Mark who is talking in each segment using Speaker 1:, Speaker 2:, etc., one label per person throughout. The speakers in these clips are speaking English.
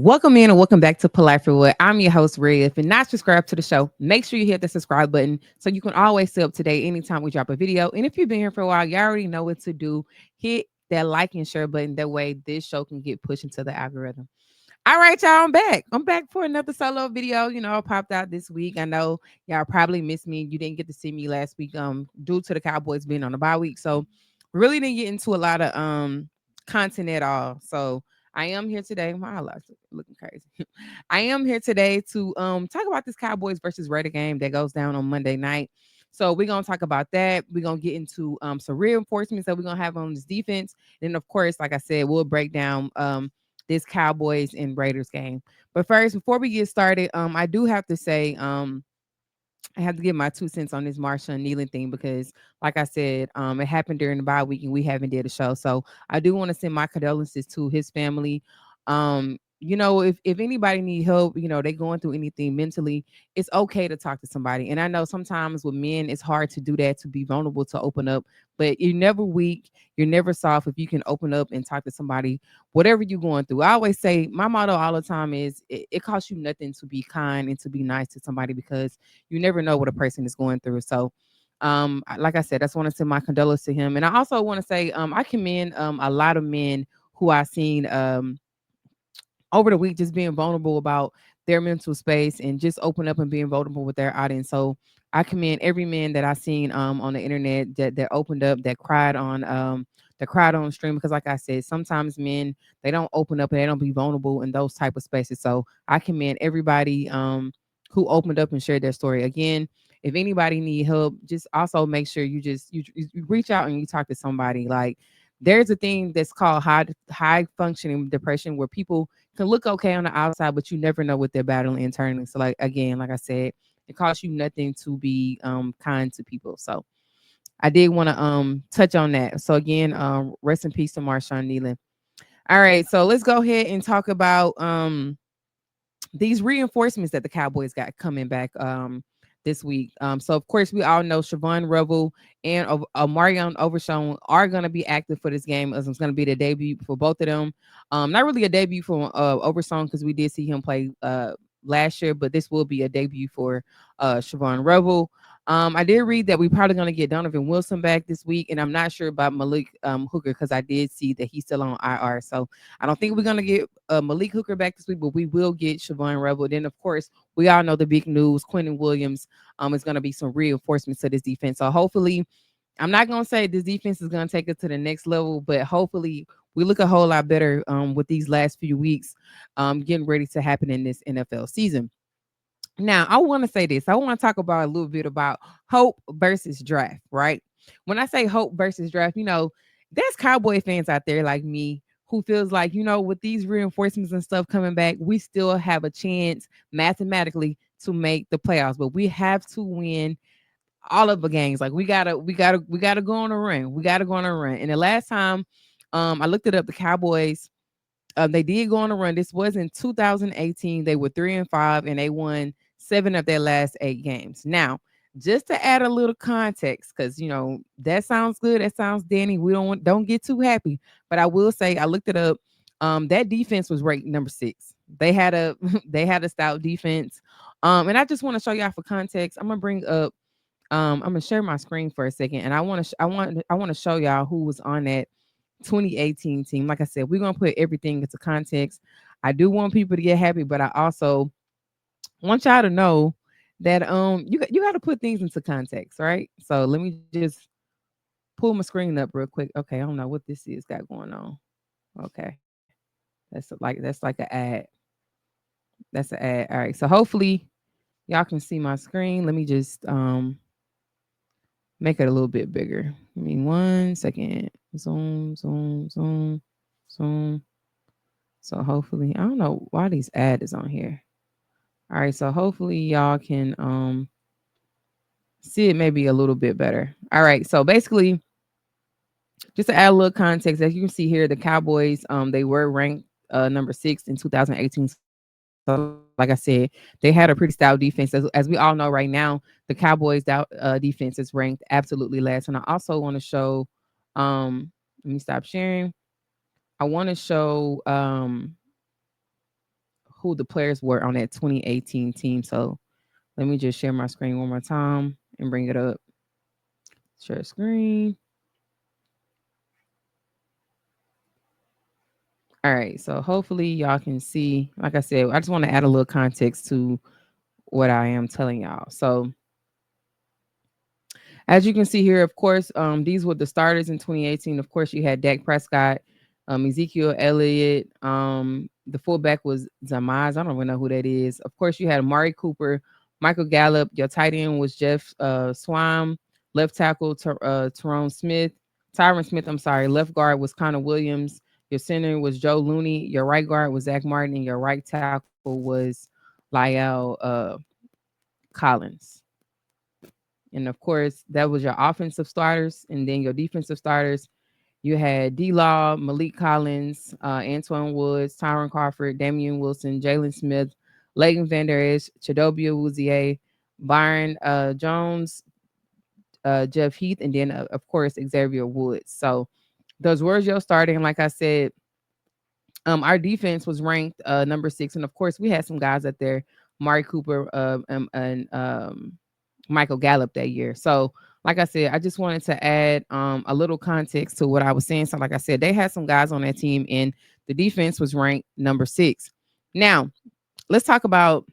Speaker 1: Welcome in and welcome back to Polite for What. I'm your host, Ray. If you're not subscribed to the show, make sure you hit the subscribe button so you can always stay up to date anytime we drop a video. And if you've been here for a while, you already know what to do. Hit that like and share button. That way this show can get pushed into the algorithm. All right, y'all, I'm back. I'm back for another solo video. I popped out this week. I know y'all probably missed me. You didn't get to see me last week due to the Cowboys being on the bye week. So really didn't get into a lot of content at all. So I am here today. My highlights looking crazy. I am here today to talk about this Cowboys versus Raider game that goes down on Monday night. So we're gonna talk about that. We're gonna get into some reinforcements that we're gonna have on this defense. And of course, like I said, we'll break down this Cowboys and Raiders game. But first, before we get started, I do have to say, I have to give my 2 cents on this Marshawn Kneeling thing because, like I said, it happened during the bye week and we haven't did a show. So I do want to send my condolences to his family. If anybody need help, they going through anything mentally, it's okay to talk to somebody. And I know sometimes with men, it's hard to do that, to be vulnerable, to open up. But you're never weak, you're never soft if you can open up and talk to somebody, whatever you're going through. I always say my motto all the time is it costs you nothing to be kind and to be nice to somebody because you never know what a person is going through. So like I said, I just want to send my condolences to him. And I also want to say I commend a lot of men who I've seen over the week just being vulnerable about their mental space and just open up and being vulnerable with their audience. So I commend every man that I've seen on the internet that opened up, that cried on stream, because like I said, sometimes men, they don't open up and they don't be vulnerable in those type of spaces. So I commend everybody who opened up and shared their story. Again, if anybody need help, just also make sure you reach out and you talk to somebody. Like, there's a thing that's called high functioning depression, where people can look okay on the outside, but you never know what they're battling internally. So, like, again, like I said, it costs you nothing to be kind to people. So I did want to touch on that. So again, rest in peace to Marshawn Kneeling. All right, so let's go ahead and talk about these reinforcements that the Cowboys got coming back this week. So of course we all know Siobhan Revel and Marion Overshown are going to be active for this game, as it's going to be the debut for both of them. Not really a debut for Overshown, because we did see him play last year, but this will be a debut for Siobhan Revel. I did read that we're probably going to get Donovan Wilson back this week, and I'm not sure about Malik Hooker, because I did see that he's still on IR. So I don't think we're going to get Malik Hooker back this week, but we will get Siobhan Revel. Then, of course, we all know the big news. Quentin Williams is going to be some reinforcements to this defense. So hopefully, I'm not going to say this defense is going to take it to the next level, but hopefully we look a whole lot better with these last few weeks getting ready to happen in this NFL season. Now, I want to say this. I want to talk about a little bit about hope versus draft, right? When I say hope versus draft, there's Cowboy fans out there like me who feels like, with these reinforcements and stuff coming back, we still have a chance mathematically to make the playoffs, but we have to win all of the games. Like, we gotta go on a run. We gotta go on a run. And the last time I looked it up, the Cowboys, they did go on a run. This was in 2018. They were 3-5 and they won 7 of their last 8 games. Now, just to add a little context, because that sounds good, that sounds dandy. We don't get too happy, but I will say I looked it up. That defense was ranked number 6. They had a they had a stout defense. And I just want to show y'all for context. I'm gonna bring up. I'm gonna share my screen for a second, and I want to show y'all who was on that 2018 team. Like I said, we're gonna put everything into context. I do want people to get happy, but I also want y'all to know that you got to put things into context, right? So let me just pull my screen up real quick. Okay, I don't know what this is got going on. Okay, that's like an ad. That's an ad. All right, so hopefully y'all can see my screen. Let me just make it a little bit bigger. Give me 1 second. Zoom, zoom, zoom, zoom. So hopefully, I don't know why these ad is on here. All right, so hopefully y'all can see it maybe a little bit better. All right, so basically, just to add a little context, as you can see here, the Cowboys they were ranked number 6 in 2018. So like I said, they had a pretty stout defense. As we all know right now, the Cowboys defense is ranked absolutely last. And I also want to show, let me stop sharing. I want to show who the players were on that 2018 team. So let me just share my screen one more time and bring it up. Share screen. All right. So hopefully y'all can see. Like I said, I just want to add a little context to what I am telling y'all. So as you can see here, of course, these were the starters in 2018. Of course, you had Dak Prescott, Ezekiel Elliott. The fullback was Zamaz. I don't even know who that is. Of course, you had Amari Cooper, Michael Gallup. Your tight end was Jeff Swam. Left tackle, Tyrone Smith. Tyron Smith, I'm sorry. Left guard was Connor Williams. Your center was Joe Looney. Your right guard was Zach Martin. And your right tackle was Lyle Collins. And of course, that was your offensive starters. And then your defensive starters, you had D Law, Malik Collins, Antoine Woods, Tyron Crawford, Damian Wilson, Jalen Smith, Leighton Van Der Esch, Chidobia Wuzie, Byron Jones, Jeff Heath, and then, of course, Xavier Woods. So those were your starting. Like I said, our defense was ranked number 6. And of course, we had some guys up there, Mari Cooper and Michael Gallup that year. So, like I said, I just wanted to add a little context to what I was saying. So, like I said, they had some guys on that team, and the defense was ranked number 6. Now, let's talk about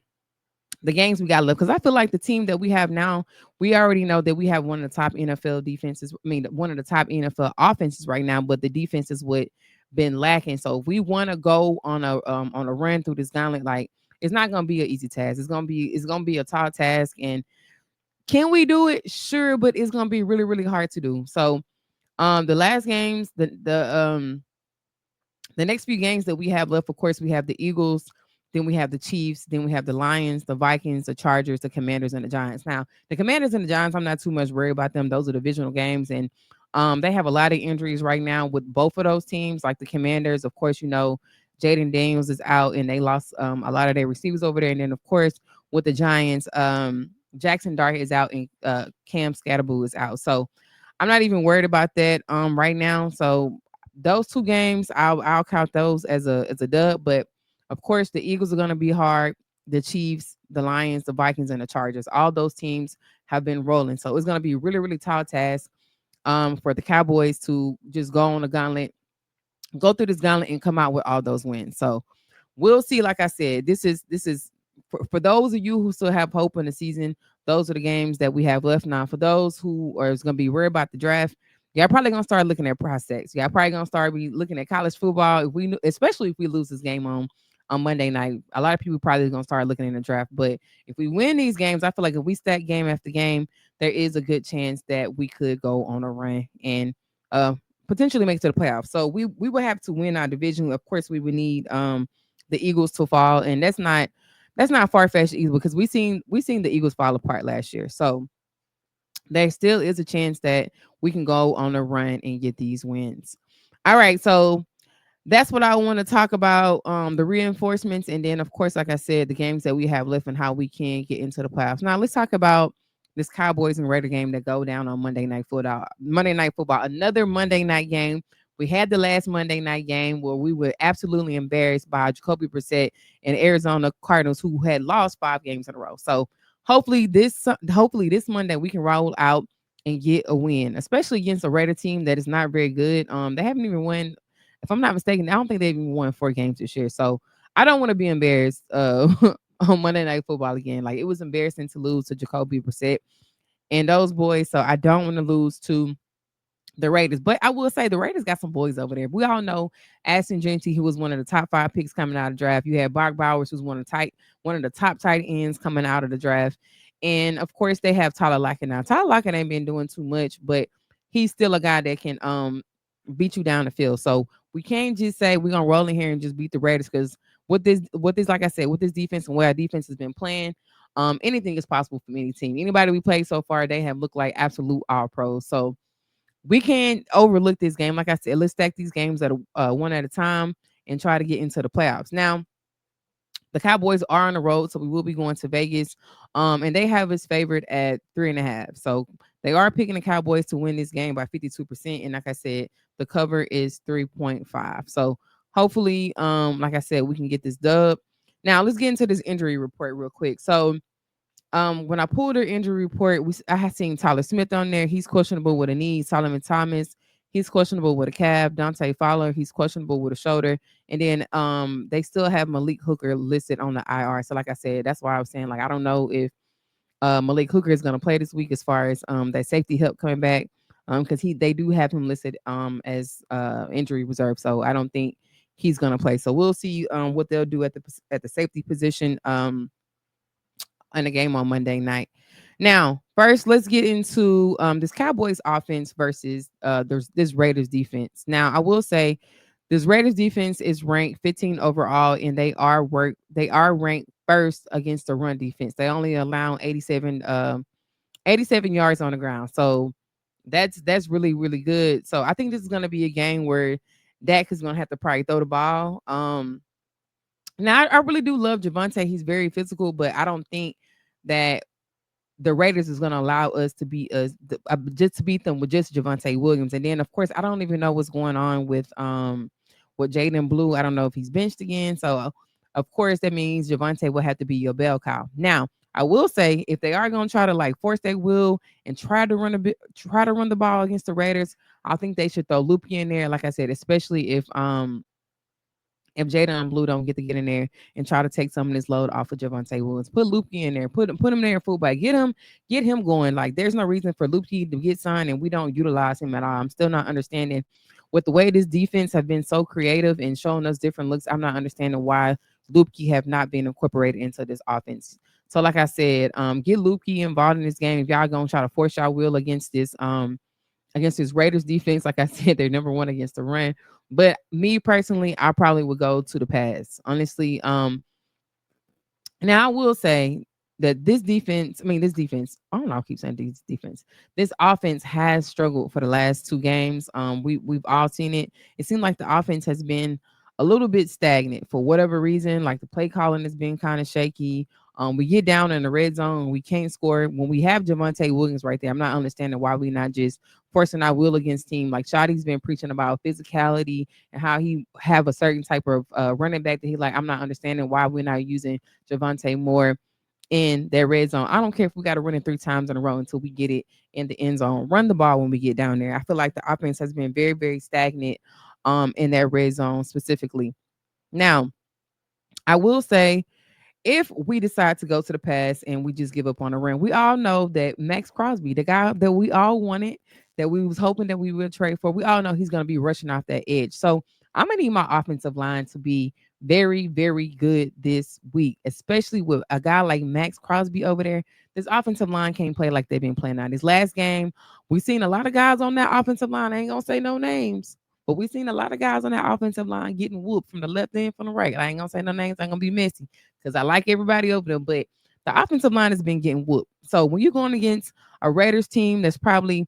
Speaker 1: the games we got left, because I feel like the team that we have now, we already know that we have one of the top NFL defenses. I mean, one of the top NFL offenses right now, but the defense is what been lacking. So if we want to go on a run through this gauntlet, like it's not gonna be an easy task. It's gonna be a tall task, and can we do it? Sure, but it's gonna be really, really hard to do. So the last games, the next few games that we have left, of course, we have the Eagles, then we have the Chiefs, then we have the Lions, the Vikings, the Chargers, the Commanders, and the Giants. Now, the Commanders and the Giants, I'm not too much worried about them. Those are divisional games, and they have a lot of injuries right now with both of those teams. Like the Commanders, of course, Jaden Daniels is out, and they lost a lot of their receivers over there. And then, of course, with the Giants, Jackson Dart is out, and Cam Scatterboo is out. So I'm not even worried about that right now. So those two games, I'll count those as a dub. But of course, the Eagles are going to be hard. The Chiefs, the Lions, the Vikings, and the Chargers. All those teams have been rolling, so it's going to be really, really tall task for the Cowboys to just go on the gauntlet, go through this gauntlet, and come out with all those wins. So we'll see. Like I said, this is for those of you who still have hope in the season. Those are the games that we have left now. For those who are going to be worried about the draft, y'all probably gonna start looking at prospects. Y'all probably gonna start be looking at college football. If we, especially if we lose this game on Monday night, a lot of people probably gonna start looking in the draft. But if we win these games, I feel like if we stack game after game, there is a good chance that we could go on a run and potentially make it to the playoffs. So we would have to win our division. Of course, we would need the Eagles to fall, and that's not far fetched either, because we seen the Eagles fall apart last year. So there still is a chance that we can go on a run and get these wins. All right, so that's what I want to talk about. The reinforcements, and then of course, like I said, the games that we have left and how we can get into the playoffs. Now let's talk about this Cowboys and Raider game that go down on Monday Night Football. Monday Night Football, another Monday night game. We had the last Monday night game where we were absolutely embarrassed by Jacoby Brissett and Arizona Cardinals, who had lost 5 games in a row. So hopefully this Monday we can roll out and get a win, especially against a Raider team that is not very good. They haven't even won, if I'm not mistaken. I don't think they've even won 4 games this year. So I don't want to be embarrassed on Monday Night Football again. Like, it was embarrassing to lose to Jacoby Brissett and those boys. So I don't want to lose to the Raiders. But I will say the Raiders got some boys over there. We all know Ashton Genty, who was one of the top 5 picks coming out of the draft. You had Brock Bowers, who's one of the top tight ends coming out of the draft. And of course, they have Tyler Lockett now. Tyler Lockett ain't been doing too much, but he's still a guy that can beat you down the field. So we can't just say we're gonna roll in here and just beat the Raiders, because with this, like I said, with this defense and where our defense has been playing, anything is possible from any team. Anybody we played so far, they have looked like absolute all pros. So we can't overlook this game. Like I said, let's stack these games at one at a time and try to get into the playoffs. Now, the Cowboys are on the road, so we will be going to Vegas. And they have us favored at 3.5. So they are picking the Cowboys to win this game by 52%. And like I said, the cover is 3.5. So hopefully, like I said, we can get this dub. Now let's get into this injury report real quick. So when I pulled her injury report, I had seen Tyler Smith on there. He's questionable with a knee. Solomon Thomas, he's questionable with a calf. Dante Fowler, he's questionable with a shoulder. And then they still have Malik Hooker listed on the IR. So like I said, that's why I was saying, like, I don't know if Malik Hooker is going to play this week as far as that safety help coming back, because they do have him listed as injury reserve. So I don't think he's going to play. So we'll see what they'll do at the safety position in the game on Monday night. Now, first, let's get into this Cowboys offense versus there's this Raiders defense. Now, I will say this Raiders defense is ranked 15 overall, and they are ranked first against the run defense. They only allow 87 yards on the ground. So that's really, really good. So I think this is gonna be a game where Dak is gonna have to probably throw the ball. Now I really do love Javonte. He's very physical, but I don't think that the Raiders is going to allow us to beat us just to beat them with just Javonte Williams. And then of course I don't even know what's going on with Jaden Blue. I don't know if he's benched again. So of course that means Javonte will have to be your bell cow. Now I will say if they are going to try to like force their will and try to run the ball against the Raiders, I think they should throw Loopy in there. Like I said, especially if Jada and Blue don't get in there and try to take some of this load off of Javonte Williams, put Lupke in there, put him there in fullback, get him going. Like there's no reason for Lupke to get signed and we don't utilize him at all. I'm still not understanding with the way this defense have been so creative and showing us different looks. I'm not understanding why Lupke have not been incorporated into this offense. So like I said, get Lupke involved in this game. If y'all gonna try to force y'all will against this Raiders defense. Like I said, they're number one against the run. But me personally, I probably would go to the pass. Honestly, now I will say that this defense, I don't know, I keep saying this defense. This offense has struggled for the last two games. We've all seen it. It seemed like the offense has been a little bit stagnant for whatever reason. Like the play calling has been kind of shaky. We get down in the red zone, we can't score. When we have Javonte Williams right there, I'm not understanding why we not just forcing our will against team. Like Shotty's been preaching about physicality and how he have a certain type of running back that he like. I'm not understanding why we're not using Javonte more in their red zone. I don't care if we got to run it 3 times in a row until we get it in the end zone. Run the ball when we get down there. I feel like the offense has been very, very stagnant in that red zone specifically. Now, I will say if we decide to go to the pass and we just give up on the run, we all know that Max Crosby, the guy that we all wanted, that we was hoping that we would trade for, we all know he's going to be rushing off that edge. So I'm going to need my offensive line to be very, very good this week, especially with a guy like Max Crosby over there. This offensive line can't play like they've been playing out. This last game, we seen a lot of guys on that offensive line. I ain't going to say no names. But we've seen a lot of guys on that offensive line getting whooped from the left and from the right. I ain't gonna say no names. I ain't gonna be messy because I like everybody over there, but the offensive line has been getting whooped. So when you're going against a Raiders team that's probably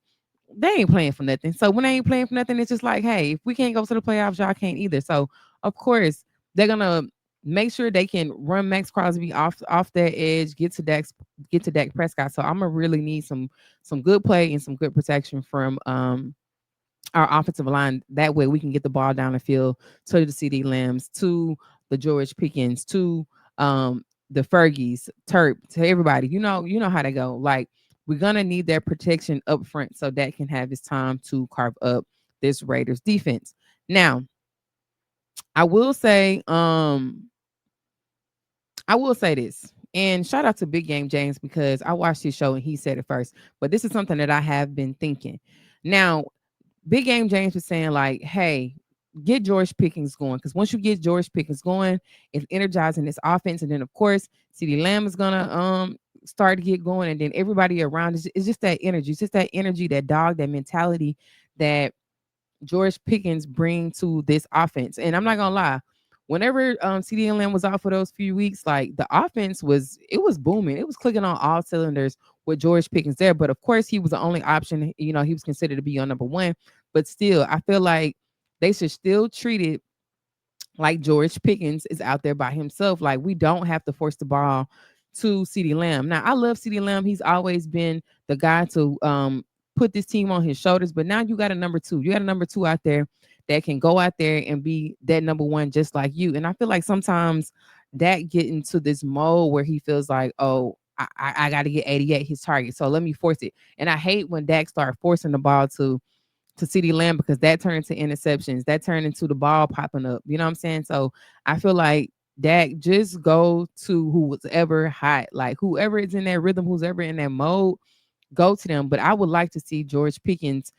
Speaker 1: they ain't playing for nothing. So when they ain't playing for nothing, it's just like, hey, if we can't go to the playoffs, y'all can't either. So of course they're gonna make sure they can run Max Crosby off that edge, get to Dak Prescott. So I'm gonna really need some good play and some good protection from our offensive line. That way we can get the ball down the field to the CD Lambs, to the George Pickens, to the Fergies, Terp, to everybody. You know how they go. Like we're gonna need that protection up front so that can have his time to carve up this Raiders defense. Now, I will say, I will say this. And shout out to Big Game James because I watched his show and he said it first. But this is something that I have been thinking. Now, Big Game James was saying like, hey, get George Pickens going. Because once you get George Pickens going, it's energizing this offense. And then of course, CeeDee Lamb is gonna start to get going. And then everybody around is just that energy. It's just that energy, that dog, that mentality that George Pickens bring to this offense. And I'm not gonna lie, whenever CD Lamb was out for those few weeks, like the offense was booming. It was clicking on all cylinders with George Pickens there. But of course, he was the only option. You know, he was considered to be on number one. But still, I feel like they should still treat it like George Pickens is out there by himself. Like we don't have to force the ball to CeeDee Lamb. Now I love CeeDee Lamb. He's always been the guy to put this team on his shoulders. But now you got a number two. You got a number two out there that can go out there and be that number one just like you. And I feel like sometimes Dak get into this mode where he feels like, oh, I got to get 88 his target, so let me force it. And I hate when Dak start forcing the ball to CeeDee Lamb because that turned into interceptions. That turned into the ball popping up. You know what I'm saying? So I feel like Dak just go to who was ever hot, like whoever is in that rhythm, who's ever in that mode, go to them. But I would like to see George Pickens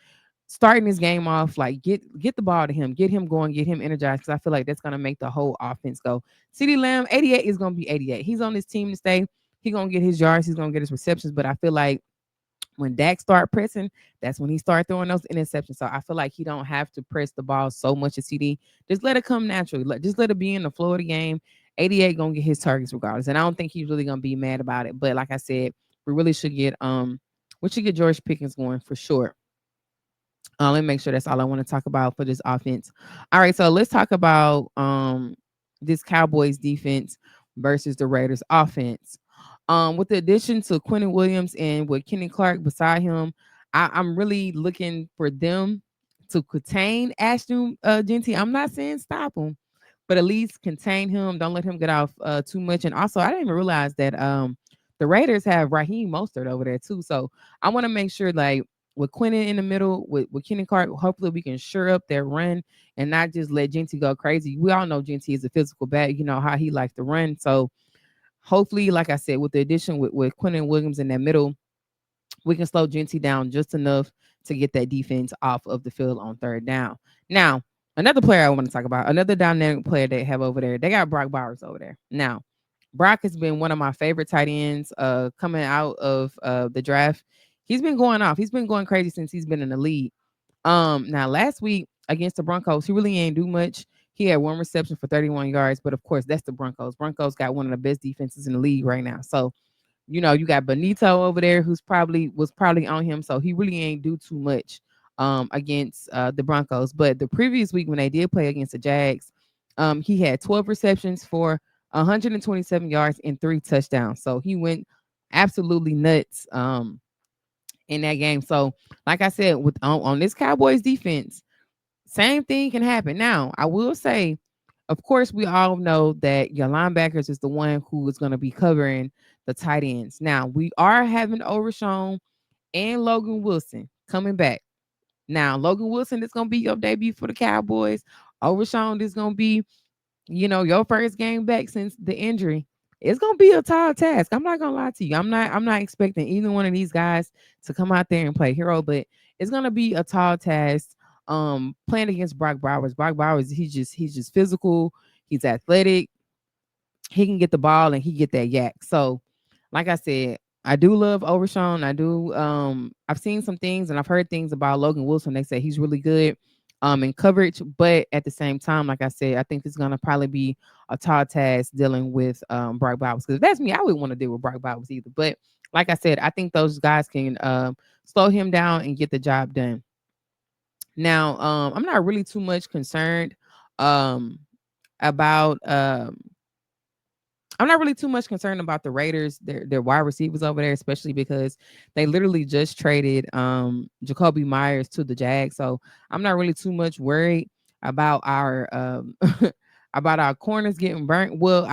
Speaker 1: starting this game off, like get the ball to him, get him going, get him energized, because I feel like that's gonna make the whole offense go. CeeDee Lamb, 88 is gonna be 88. He's on this team to stay. He gonna get his yards, he's gonna get his receptions. But I feel like when Dak start pressing, that's when he start throwing those interceptions. So I feel like he don't have to press the ball so much at CD. Just let it come naturally. Just let it be in the flow of the game. 88 gonna get his targets regardless, and I don't think he's really gonna be mad about it. But like I said, we really should get we should get George Pickens going for sure. Let me make sure that's all I want to talk about for this offense. All right, so let's talk about this Cowboys defense versus the Raiders offense. With the addition to Quentin Williams and with Kenny Clark beside him, I'm really looking for them to contain Ashton Genty. I'm not saying stop him, but at least contain him. Don't let him get off too much. And also, I didn't even realize that the Raiders have Raheem Mostert over there too. So I want to make sure, like, with Quentin in the middle, with Kenny Clark, hopefully we can sure up their run and not just let Genty go crazy. We all know Genty is a physical back, you know how he likes to run. So hopefully, like I said, with the addition with Quentin Williams in that middle, we can slow Genty down just enough to get that defense off of the field on third down. Now, another player I want to talk about, another dynamic player they have over there, they got Brock Bowers over there. Now, Brock has been one of my favorite tight ends coming out of the draft. He's been going off. He's been going crazy since he's been in the league. Now last week against the Broncos, he really ain't do much. He had one reception for 31 yards, but of course that's the Broncos. Broncos got one of the best defenses in the league right now. So, you know, you got Benito over there who's probably was probably on him, so he really ain't do too much against the Broncos. But the previous week when they did play against the Jags, he had 12 receptions for 127 yards and 3 touchdowns. So he went absolutely nuts in that game. So, like I said, with on this Cowboys defense, same thing can happen. Now, I will say, of course, we all know that your linebackers is the one who is going to be covering the tight ends. Now, we are having Overshown and Logan Wilson coming back. Now, Logan Wilson is going to be your debut for the Cowboys. Overshown is going to be, you know, your first game back since the injury. It's gonna be a tall task. I'm not gonna lie to you. I'm not expecting either one of these guys to come out there and play hero, but it's gonna be a tall task. Playing against Brock Bowers. Brock Bowers, he's just physical, he's athletic, he can get the ball and he get that yak. So, like I said, I do love Overshown. I do. I've seen some things and I've heard things about Logan Wilson. They say he's really good in coverage, but at the same time, like I said, I think it's gonna probably be a tall task dealing with Brock Bowers. Because that's me, I wouldn't want to deal with Brock Bowers either. But like I said, I think those guys can slow him down and get the job done. Now, I'm not really too much concerned um about I'm not really too much concerned about the Raiders, their wide receivers over there, especially because they literally just traded Jacoby Myers to the Jags. So I'm not really too much worried about our about our corners getting burnt. Well,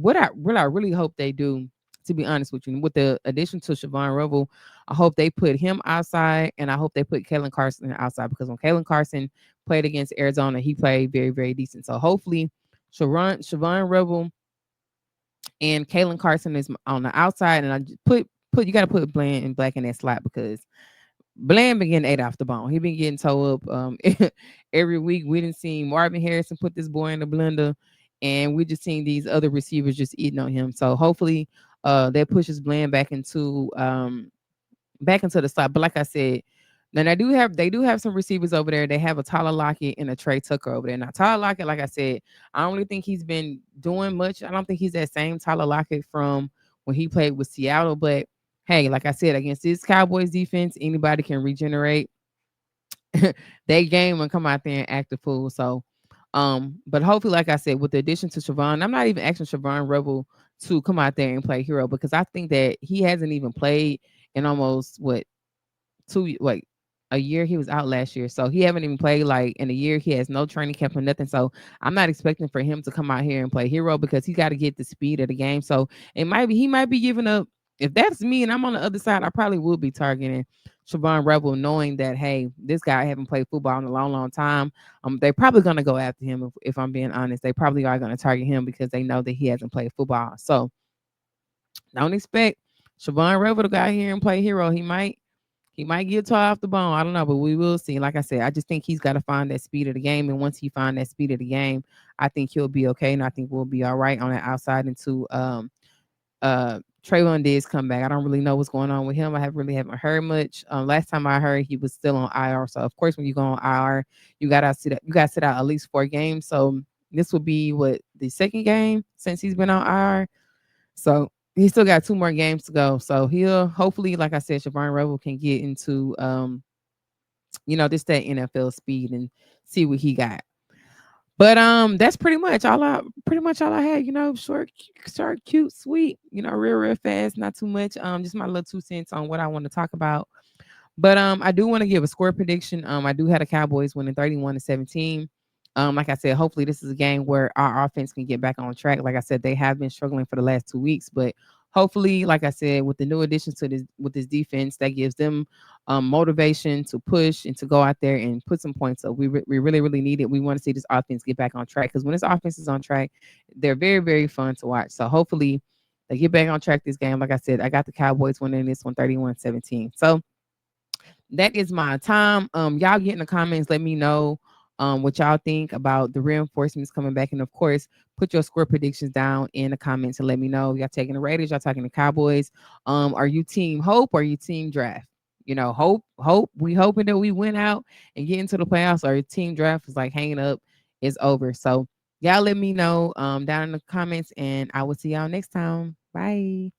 Speaker 1: what I really hope they do, to be honest with you, with the addition to Siobhan Revel, I hope they put him outside, and I hope they put Kalen Carson outside, because when Kalen Carson played against Arizona, he played very, very decent. So hopefully, Siobhan Revel and Kalen Carson is on the outside, and I just put you got to put Bland and Black in that slot, because Bland been getting ate off the bone. He been getting towed up every week. We didn't see Marvin Harrison put this boy in the blender, and we just seen these other receivers just eating on him. So hopefully, that pushes Bland back into the slot. But like I said, then they do have some receivers over there. They have a Tyler Lockett and a Trey Tucker over there. Now Tyler Lockett, like I said, I don't really think he's been doing much. I don't think he's that same Tyler Lockett from when he played with Seattle. But hey, like I said, against this Cowboys defense, anybody can regenerate their game and come out there and act a fool. So but hopefully, like I said, with the addition to Siobhan, I'm not even asking Siobhan Rebel to come out there and play hero, because I think that he hasn't even played in almost what 2 like a year. He was out last year, so he haven't even played like in a year. He has no training camp or nothing. So I'm not expecting for him to come out here and play hero because he got to get the speed of the game. So it might be he might be giving up. If that's me and I'm on the other side, I probably will be targeting Siobhan Rebel, knowing that hey, this guy haven't played football in a long, long time. They're probably gonna go after him. If I'm being honest, they probably are gonna target him because they know that he hasn't played football. So don't expect Siobhan Rebel to go out here and play hero. He might get tore off the bone. I don't know, but we will see. Like I said, I just think he's got to find that speed of the game. And once he find that speed of the game, I think he'll be okay. And I think we'll be all right on the outside until Trayvon Diggs come back. I don't really know what's going on with him. I haven't heard much. Last time I heard he was still on IR. So of course when you go on IR, you gotta sit out at least 4 games. So this will be what the second game since he's been on IR. So he still got 2 more games to go. So he'll hopefully, like I said, Siobhan Rebel can get into just that NFL speed and see what he got. But that's pretty much all I had, short, cute, sweet, real fast, not too much. Just my little 2 cents on what I want to talk about. But I do want to give a score prediction. I do have the Cowboys winning 31-17. Like I said, hopefully this is a game where our offense can get back on track. Like I said, they have been struggling for the last 2 weeks, but hopefully, like I said, with the new additions to this defense, that gives them motivation to push and to go out there and put some points up. We really really need it. We want to see this offense get back on track because when this offense is on track, they're very very fun to watch. So hopefully they get back on track this game. Like I said, I got the Cowboys winning this one 31-17. So that is my time. Y'all get in the comments, let me know what y'all think about the reinforcements coming back. And of course, put your score predictions down in the comments and let me know. Y'all taking the Raiders, y'all taking the Cowboys. Are you team hope or are you team draft? Hope. We hoping that we win out and get into the playoffs, or your team draft is like hanging up, it's over. So y'all let me know down in the comments and I will see y'all next time. Bye.